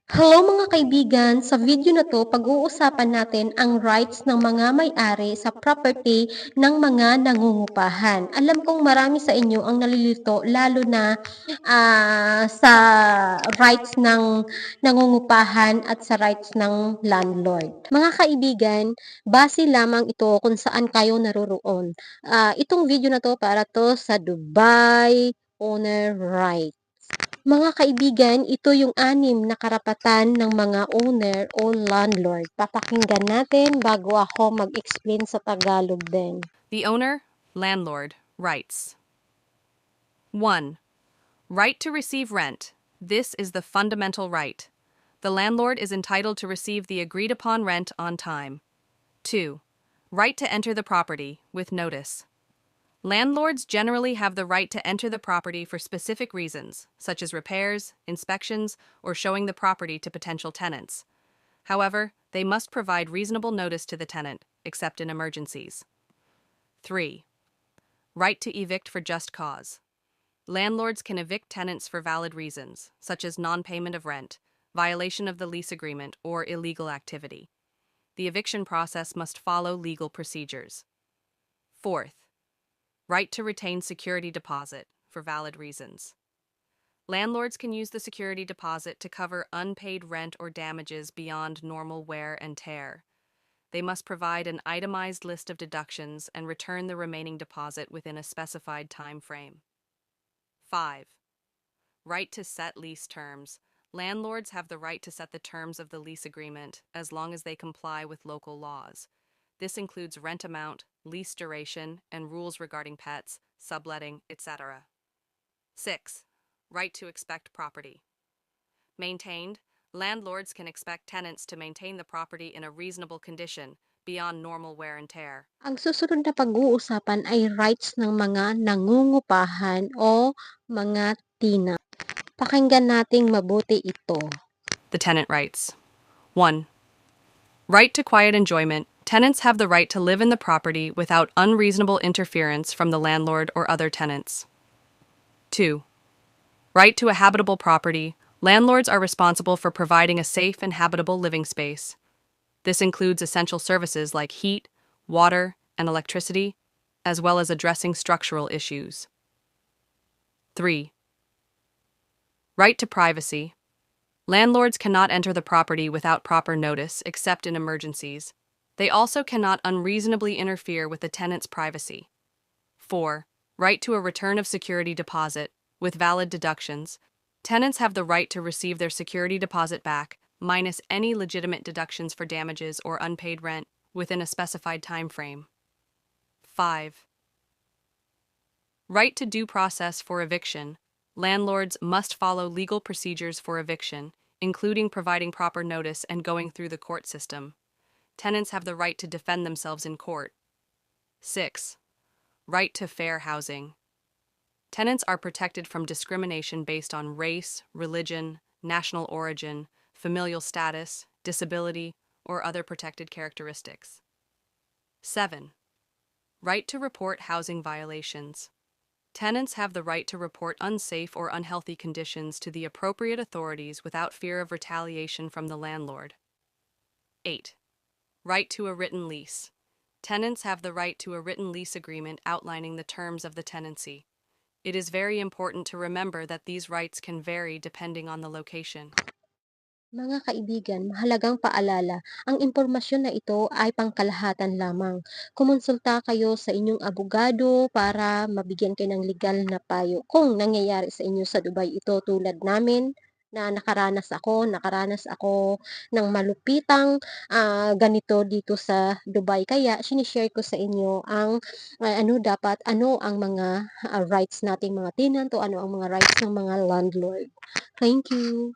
Hello mga kaibigan! Sa video na to, pag-uusapan natin ang rights ng mga may-ari sa property ng mga nangungupahan. Alam kong marami sa inyo ang nalilito lalo na sa rights ng nangungupahan at sa rights ng landlord. Mga kaibigan, base lamang ito kung saan kayo naroroon. Itong video na to para to sa Dubai owner right. Mga kaibigan, ito yung 6 na karapatan ng mga owner o landlord. Papakinggan natin bago ako mag-explain sa Tagalog din. The owner, landlord, rights. 1. Right to receive rent. This is the fundamental right. The landlord is entitled to receive the agreed upon rent on time. 2. Right to enter the property with notice. Landlords generally have the right to enter the property for specific reasons, such as repairs, inspections, or showing the property to potential tenants. However, they must provide reasonable notice to the tenant, except in emergencies. 3. Right to evict for just cause. Landlords can evict tenants for valid reasons, such as non-payment of rent, violation of the lease agreement, or illegal activity. The eviction process must follow legal procedures. 4th, right to retain security deposit for valid reasons. Landlords can use the security deposit to cover unpaid rent or damages beyond normal wear and tear. They must provide an itemized list of deductions and return the remaining deposit within a specified time frame. 5. Right to set lease terms. Landlords have the right to set the terms of the lease agreement as long as they comply with local laws. This includes rent amount, lease duration, and rules regarding pets, subletting, etc. 6. Right to expect property. Maintained, landlords can expect tenants to maintain the property in a reasonable condition beyond normal wear and tear. Ang susunod na pag-uusapan ay rights ng mga nangungupahan o mga tenant. Pakinggan nating mabuti ito. The tenant rights. 1. Right to quiet enjoyment. Tenants have the right to live in the property without unreasonable interference from the landlord or other tenants. 2. Right to a habitable property. Landlords are responsible for providing a safe and habitable living space. This includes essential services like heat, water, and electricity, as well as addressing structural issues. 3. Right to privacy. Landlords cannot enter the property without proper notice, except in emergencies. They also cannot unreasonably interfere with the tenant's privacy. 4. Right to a return of security deposit, with valid deductions. Tenants have the right to receive their security deposit back, minus any legitimate deductions for damages or unpaid rent, within a specified time frame. 5. Right to due process for eviction. Landlords must follow legal procedures for eviction, including providing proper notice and going through the court system. Tenants have the right to defend themselves in court. 6. Right to fair housing. Tenants are protected from discrimination based on race, religion, national origin, familial status, disability, or other protected characteristics. 7. Right to report housing violations. Tenants have the right to report unsafe or unhealthy conditions to the appropriate authorities without fear of retaliation from the landlord. 8. Right to a written lease. Tenants have the right to a written lease agreement outlining the terms of the tenancy. It is very important to remember that these rights can vary depending on the location. Mga kaibigan, mahalagang paalala, ang impormasyon na ito ay pangkalahatan lamang. Kumonsulta kayo sa inyong abogado para mabigyan kayo ng legal na payo. Kung nangyayari sa inyo sa Dubai ito tulad namin, na nakaranas ako ng malupitang ganito dito sa Dubai. Kaya sinishare ko sa inyo ang ano ang mga rights nating mga tenant o ano ang mga rights ng mga landlord. Thank you.